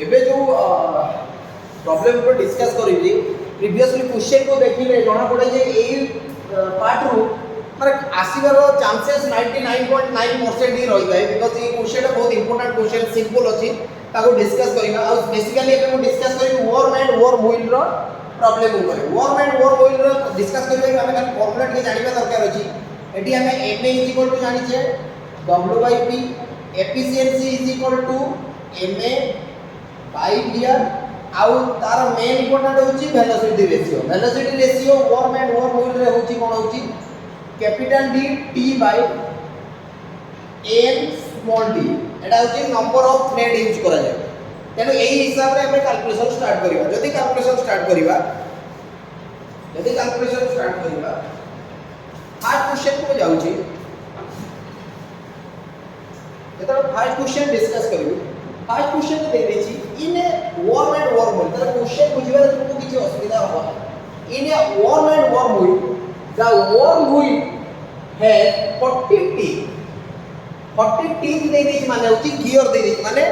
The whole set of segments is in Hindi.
एबे जो प्रॉब्लम को डिस्कस करी प्रीवियसली क्वेश्चन को देखिले जना पड़े जे एई पार्ट रू माने आसीबार चांसेस 99.9% ही रही जाए बिकॉज़ ये क्वेश्चन बहुत इंपोर्टेंट क्वेश्चन सिंपल अछि ताको डिस्कस करिना और बेसिकली एबे हम डिस्कस करी वर्म एंड वर्म व्हील रो प्रॉब्लम ऊपर वर्म एंड वर्म व्हील रो डिस्कस करिबे हमें खाली फार्मूला के जानिबा दरकार अछि एटी हमें ma जानि छे w/p efficiency ma by here आउ तार मेन इंपोर्टेंट होची velocity ratio worm and worm wheel रे होची कोन होची capital D T by n small d एटा होची नंबर ऑफ थ्रेड यूज करा जाय तेनो एही हिसाब रे हमें कैलकुलेशन स्टार्ट करिबा जदी कैलकुलेशन स्टार्ट करिबा फर्स्ट क्वेश्चन को जाउची एता फर्स्ट क्वेश्चन डिस्कस करिबो फर्स्ट क्वेश्चन दे देछि in a worm and worm wheel तर क्वेश्चन बुझिबा तुमको किछि असुविधा होबा in a worm and worm wheel the worm wheel has 40 teeth दे देछि माने होछि गियर दे देछि माने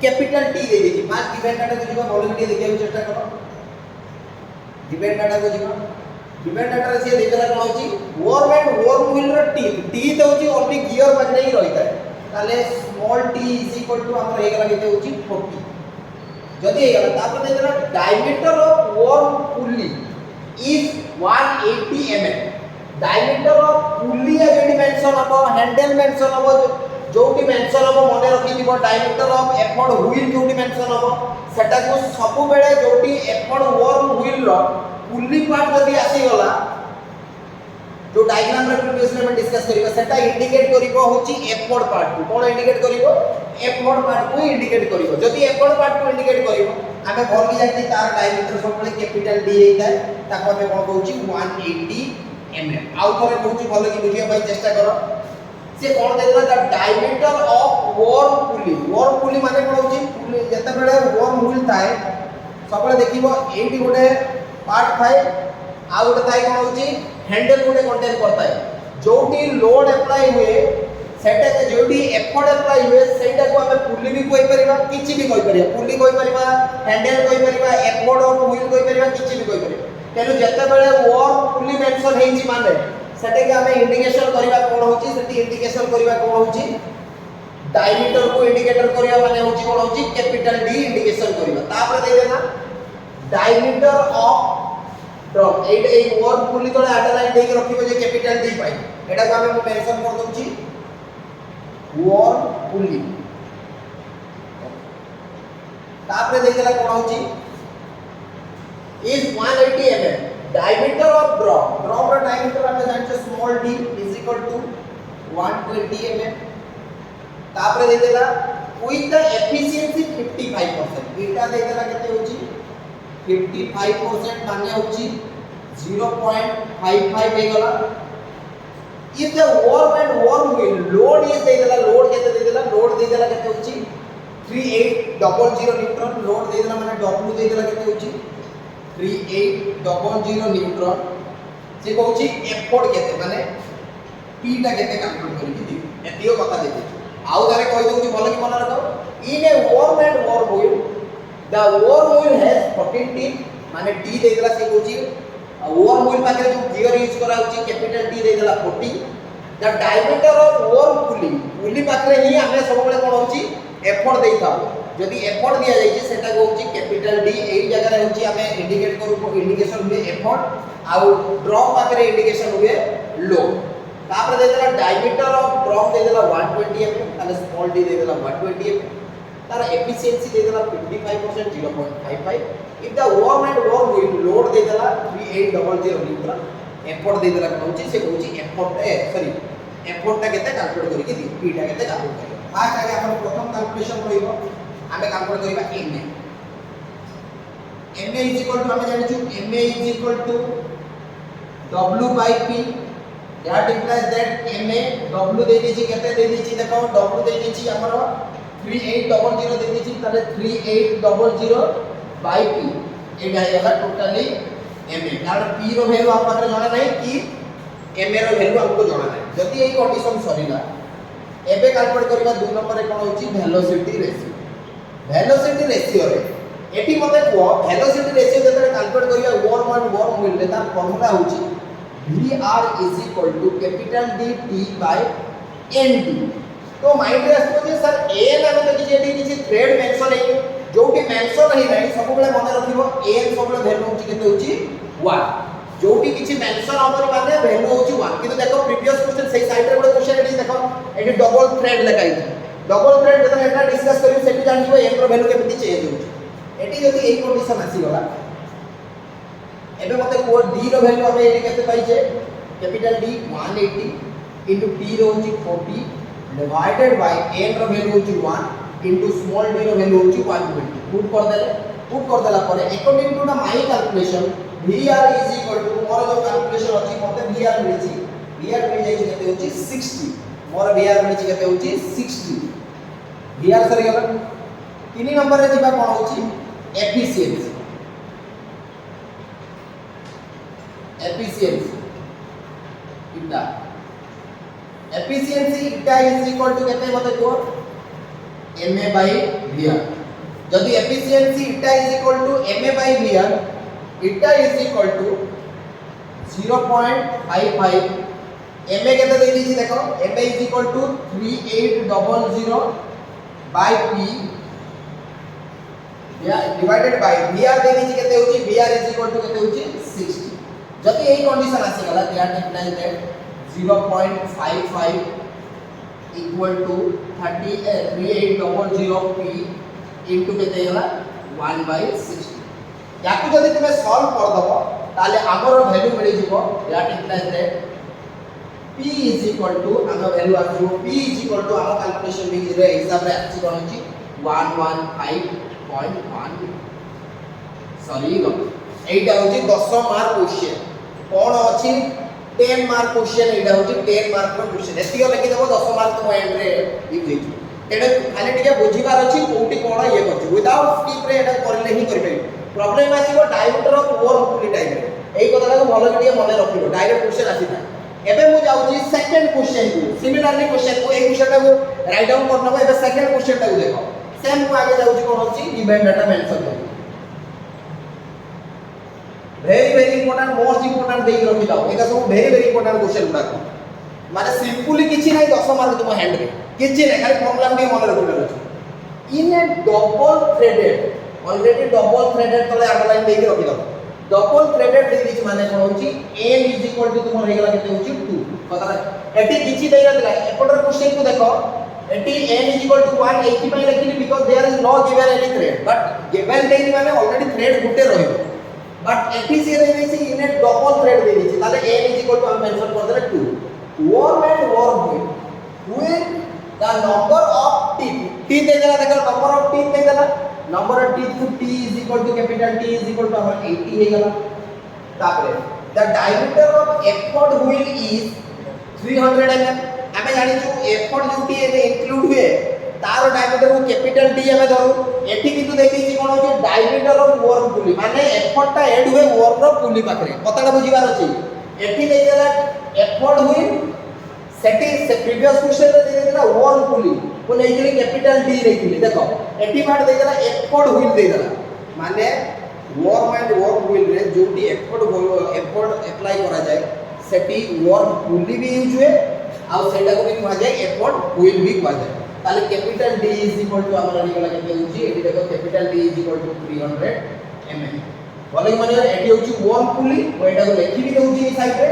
कैपिटल T दे देछि पांच गिवन डाटा को जिबा बोल के देखिया चेष्टा करो गिवन डाटा को जिबा गिवन डाटा रे से देला कोन होछि वर्म एंड वर्म व्हील रो टीथ होछि ओनली गियर बजने ही रहता है ताले स्मॉल t हमर हे गला केते होछि 40 जदी हे गला तापर देला diameter of worm pulley is 180 mm diameter of pulley या जेडी मेंशन अब हैंडल मेंशन अब जोटी मेंशन अब मने रखि दिबो डायमीटर ऑफ एफर्ड व्हील जोटी मेंशन अब सेटा को सब बेले जोटी एफर्ड वर्म व्हील रो पुली पार्ट जदी आसी गला जो डायग्राम रे प्रीवियसली हम डिस्कस करिबा सेटा इंडिकेट करिबो होची एफर्ड पार्ट को कोन इंडिकेट करिबो एफर्ड पार्ट को इंडिकेट करिबो जदी एफर्ड पार्ट को इंडिकेट करिबो आमे भर की जाति तार डायमीटर सबले कैपिटल D हेइता ताको आमे कोन कहूची 180 mm आउ थरे कहूची भलो की बुझिया भाई चेष्टा करो से कोन देला द डायमीटर ऑफ वर्म पुली माने कोन होची पुली जते बेले वर्म व्हील थाए सबले देखिबो एठी गोटे पार्ट थाए आ गोटे थाए कोन होची हैंडल गोटे कंटेन करता है जोटी लोड अप्लाई हुए सेटा के जोटी एफर्ट अप्लाई हुए सेटा को हमें पुली भी कोइ परिबा किछि भी कोइ परिबा पुली कोइ परिबा हैंडल कोइ परिबा एफर्ट ऑफ व्हील कोइ परिबा किछि भी कोइ परिबा तेनु जते बेले वर्म पुली मेंशन हेछि माने सेटे के हमें इंडिकेशन करिबा कोन होछि सेटी इंडिकेशन करिबा कोन होछि डायमीटर को इंडिकेटर करिबा माने होछि कोन होछि कैपिटल D इंडिकेशन करिबा तापर दे देना डायमीटर ऑफ ड्रॉप ए वर्म पुली तळे अंडरलाइन देके रखिबो जे कैपिटल D पाई एटा को हमें मेंशन कर दउची वर्म पुली तापर दे देला कोन होछि is 180 mm diameter of drop ro diameter हमें जान small d is equal to 120 mm तापर दे देला with the efficiency 55% एटा दे देला केते होची 55% माने होची 0.55 हे गला if the worm and worm wheel load is दे देला लोड केते दे देला लोड दे देला केते होची 3800 न्यूटन लोड दे देला माने w दे देला केते होची 3800 न्यूटन से कहूची एफर्ट केते माने p टा केते कैलकुलेट करिकि दि एतियो कथा देखि आउ दारे कहि दउची भलो कि मन रखो in a worm and worm wheel the worm wheel has 14 teeth माने d दे देला से कहूची वर्म व्हील पाके जो गियर यूज करा होची कैपिटल D दे देला 40 द डायमीटर ऑफ वर्म पुली पाके ही हमें सब बेले कोन होची एफर्ट देई थाओ जदी एफर्ट दिया जाय छै सेटा को होची कैपिटल D एई जगह रे होची हमें इंडिकेट करू इंडिकेशन हुए एफर्ट आउ ड्रॉप पाके इंडिकेशन हुए लोड तापर दे देला डायमीटर ऑफ ड्रॉप दे देला 120 mm ताले स्मॉल d दे देला 120 mm तार एफिशिएंसी दे देला 55% 0.55 if the worm and worm wheel load दे देला 3800 न्यूटन एफर्ट दे देला कहूची से कहूची एफर्ट ता केते कैलकुलेट करिकि दी p ता केते कैलकुलेट करियो फास्ट आगे अपन प्रथम कैलकुलेशन करियो हमें कैलकुलेट करिबा ma इज इक्वल टू हमें जानि छु ma is equal to w/p that implies that ma w दे दीची केते दे दीची देखो w दे दीची हमर 3800 दे दीची ताले 3800/p एटा हेला टोटली ma कारण p रो वैल्यू हम पाखरे जाना नहीं कि ma रो वैल्यू हमको जाना नहीं जदी एई कंडीशन सरीला एबे कैलकुलेट करबा 2 नंबर रे कोन होची वेलोसिटी रेशियो रे एटी मते को वेलोसिटी रेशियो जते कैलकुलेट करिया वर्म एंड वर्म व्हील रे तार फार्मूला होची vr capital D T by nd। तो माइंड रे आसो जे सर n आमे तो किछि थ्रेड मेंशन है जोटी मेंशन है नै सब बेले मन रखिबो n सब बेले वैल्यू होची केते होची 1 जोटी किछि मेंशन हमर माने वैल्यू होची 1 किंतु देखो प्रीवियस क्वेश्चन सही साइड रे गोटे क्वेश्चन एटी देखो एटी डबल थ्रेड लेखाई डबल थ्रेड जते एटा डिस्कस करियो सेठी जानि जो n रो वैल्यू केमिति चेंज होची एटी जदी एई कंडीशन आसी गला एबे मते को d रो वैल्यू हमें एटी केते पाइछे कैपिटल D 180 इनटू t रो होची 40 डिवाइडेड बाय n रो वैल्यू होची 1 इनटू स्मॉल d रो वैल्यू होची 120 पुट कर देला परे according to the my calculation vr मोर जो कैलकुलेशन अछि मते vr मिलिछि vr मिल जाई केते होची 60 मोर vr मिलिछि केते होची 60 vr सरी गला 3 नंबर रे जिबा कोन होची एफिशिएंसी इटा efficiency eta is equal to केते मते को ma by vr जदि efficiency eta is equal to ma by vr eta is equal to 0.55 ma केते दे दीची देखो ma is equal to 3800 by p या डिवाइडेड बाय vr दे दीची केते होची vr इज इक्वल टू केते होची 60 जदि एही कंडीशन आसी गला that implies that 0.55 equal to 3800 p into केते होला 1/60 याकू जदि तुमे सॉल्व कर दबो ताले हमर वैल्यू मिल जिवो that implies that p is equal to हम वैल्यू आछो p इज इक्वल टू हम कैलकुलेशन में रे हिसाब रे आछि कोन होची 115.1 सॉरी लो एटा होची 10 मार्क क्वेश्चन कोन अछि 10 मार्क क्वेश्चन एटा होची 10 मार्क रो क्वेश्चन एतियो लिखि देबो 10 मार्क तुम एंड रे यूज हेची एटा खाली टिके बुझिबार अछि कोठी कोन ये करछि विदाउट स्किप रे एटा करले ही करबे प्रॉब्लम आसीबो diameter of worm pulley type रे एई कथाटा को भलो टिके मने रखिबो डायरेक्ट क्वेश्चन आसीता एबे मु जाउची सेकंड क्वेश्चन को सिमिलरली क्वेश्चन को एक क्वेश्चन को राइट डाउन करनबो एबे सेकंड क्वेश्चन को देखो सेम को आगे जाउची कोन होची डिपेंड डाटा मेंशन करो very important most important देई रखि दाओ एका सब very important क्वेश्चन गुडा माने सिंपली किछि नै 10 मार्क तुम हैंड रे किछि नै खाली फॉर्मूला भी मन रखिबे अछि in a double threaded already double threaded तले अंडरलाइन देई रखि दाओ डबल थ्रेडेड देई दिछि माने कोन होछि n तुम हो गेला केते होछि 2 पता एटी किछि देई रखला एपटर क्वेश्चन को देखो एटी n 180 पाई लिखिली because there is no given any thread but given देई माने ऑलरेडी थ्रेड गुटे रहिबो बट एफिशिएंसी दे दिछि इन ए डबल थ्रेड दे दिछि ताले n हम मेंशन कर देले 2 worm and worm with the number of teeth दे देला देखो नंबर ऑफ टीथ दे देला number of teeth to t is equal to capital T is equal to हमर 80 हे गेला तापरे the diameter of effort wheel is 300 mm हमें जानि छु effort जोटी एने इंक्लूड हुए तार डायमीटर को कैपिटल D हमें धरू एठी किंतु देख दिछि कोन होछि डायमीटर ऑफ वर्म पुली माने एफर्ट टा एड हुए वर्म रो पुली पाखरे कताटा बुझिबार अछि एठी दे देला एफर्ट हुए सेटी से प्रीवियस क्वेश्चन रे दे देला वर्म पुली को नेइकली कैपिटल D लेखिली देखो एठी बात दे देला एफर्ट व्हील दे देला माने वर्म एंड वर्म व्हील रे जोटी एफर्ट अप्लाई करा जाय सेटी वर्म पुली भी यूज हुए आ सेटा को भी कहा जाय एफर्ट व्हील भी कहा जाय ताले capital D is equal to हमर निकला केते होची एठी देखो capital D is equal to 300 mm बोले माने एठी होची वर्म पुली ओ एटा को लिखि भी दउची ई साइड रे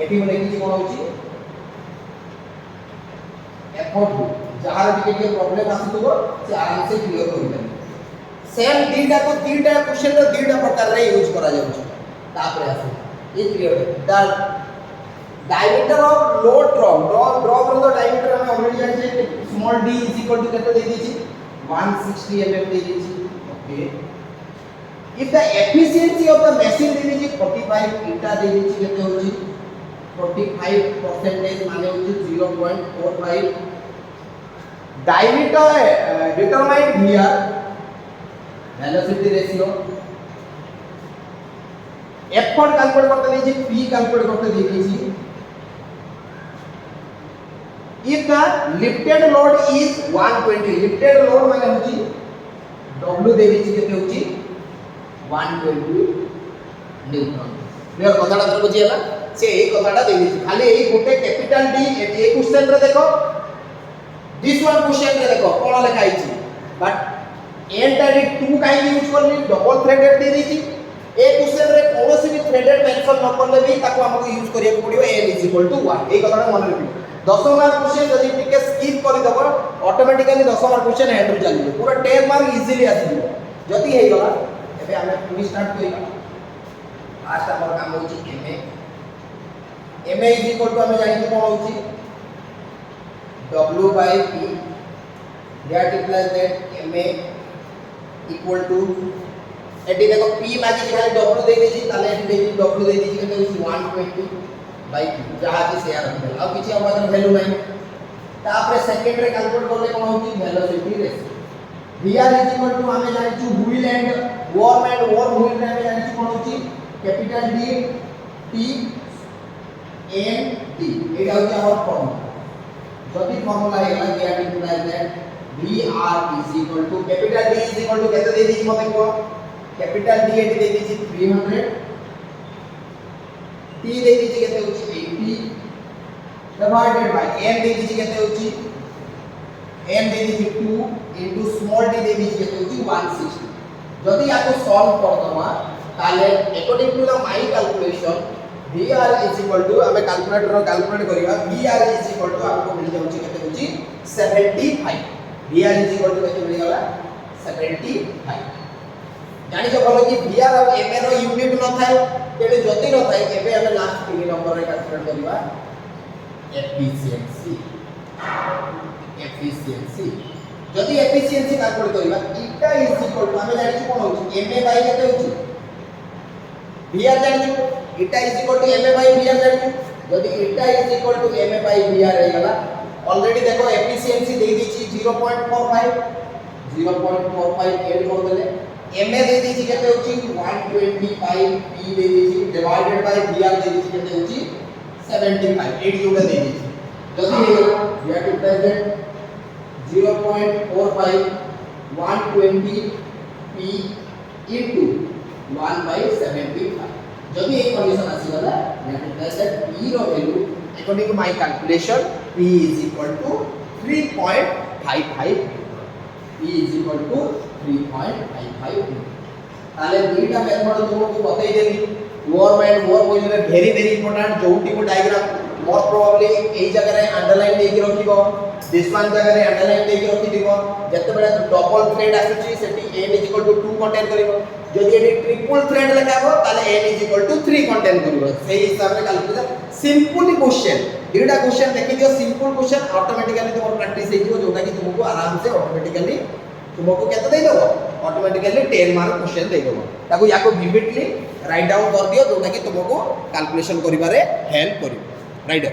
एठी माने किछि कोन होची एफर्ट जहार टिके प्रॉब्लम आसीतबो से आराम से क्लियर करि पारे सेम तीनटा क्वेश्चन रो तीनटा प्रकार रे यूज करा जाउची तापरे आसे ई clear the diameter of load drop रो डायमीटर हमें ऑलरेडी जानि छै small d is equal to केते दे दिछि 160 mm दे दिछि okay if the efficiency of the machine दे दिछि 45 इटा दे दिछि केते होछि 45% माने होछि 0.45 diameter determined here velocity ratio effort calculate करते दीजिए p कैलकुलेट करते दीजिए if the lifted load is 120 lifted load माने होची w W दे दीची केते होची 120 न्यूटन क्लियर कथाटा तर बुझी हला से ए कथाटा दे दीची खाली एई गोटे कैपिटल डी ए क्वेश्चन रे देखो दिस वन क्वेश्चन रे देखो कोन लिखा आइची बट एंटायर 2 काई यूज करली डबल थ्रेडेड दे दीची ए क्वेश्चन रे कोनोसी भी थ्रेडेड मेंशन न करले भी ताको हमको यूज करिया पड़िबो n 1 ए कथाटा मन रखियो 10 मार्क क्वेश्चन जदि टिके स्किप करि दबो ऑटोमेटिकली 10 मार्क क्वेश्चन हैंड रू चली पूरा 10 मार्क इजीली आसी जिवो जदि हे गला एबे हमें पूरी स्टार्ट करिया फास्ट हमर काम होची ma हमें जानि कि कोन होची w by p that implies that ma equal to eighty देखो p मागी खाली w दे देची ताले एटी देची w दे देची केते 120 बाय q जहा कि शेयर रखल अब किछि हमर वैल्यू नहीं तापरे सेकंड रे कैलकुलेट करले कोन होची वेलोसिटी रेशियो vr हमें जानि छु व्हील एंड वर्म व्हील रे हमें जानि छु कोन होची capital D T N D एटा होची हमर फॉर्मूला जदि फॉर्मूला हेला that implies that vr capital D केते दे दीची मते को कैपिटल D एटी दे दीची 300 T दे दीची केते होची 80 डिवाइडेड बाय n दे दीची केते होची n दे दीची 2 इनटू स्मॉल d दे दीची केते होची 160 जदि याको सॉल्व कर दमा ताले according to the my calculation vr हमें कैलकुलेटर कैलकुलेट करिवा vr हमको मिल जाउची केते होची 75 vr केते मिल गला 75 जानि जो बोलो कि vr और ma रो यूनिट न थाए तेले जति न थाए एबे हमें लास्ट 3 नंबर रे कैलकुलेट करिवा एफिशिएंसी जदि एफिशिएंसी कैलकुलेट करिवा eta हमें जानि छु कोन होची ma बाय केते होची vr जानि छु eta ma बाय vr जानि छु जदि eta ma बाय vr हे गला ऑलरेडी देखो एफिशिएंसी दे दीची 0.45 ऐड कर देले ma दे दीची केते होची 125 p दे दीची डिवाइडेड बाय vr दे दीची केते होची 75 8 यूनिट दे दीची जल्दी हे गला we have to present 0.45 120 p into 1 by 75 जदि ए कंडीशन आसी गला we have to present p रो value according to my calculation p is equal to 3.55 p is equal to 3.55 ताले दुईटा मेथड तुमको बताई देली वर्म एंड वर्म व्हील रे वेरी इंपोर्टेंट जोटी को डायग्राम मोस्ट प्रोबेबली एई जगह रे अंडरलाइन देकी रखिबो दिस वन जगह रे अंडरलाइन देकी रखि दिबो जते बेले डबल थ्रेड आसुची सेठी n 2 कंटेन करिवो जदि एटी ट्रिपल थ्रेड लगाबो ताले n 3 कंटेन करिवो सेही हिसाब रे कैलकुलेशन सिंपल क्वेश्चन दुईटा क्वेश्चन देखि दियो सिंपल क्वेश्चन ऑटोमेटिकली तुम प्रैक्टिस हे जिवो जोटा कि तुमको आराम से ऑटोमेटिकली तुमको केते दे देबो ऑटोमेटिकली 10 मार्क क्वेश्चन दे देबो ताको याको विविडली राइट डाउन कर दियो जोटा कि तुमको कैलकुलेशन करिबारे हेल्प करिवो राइट।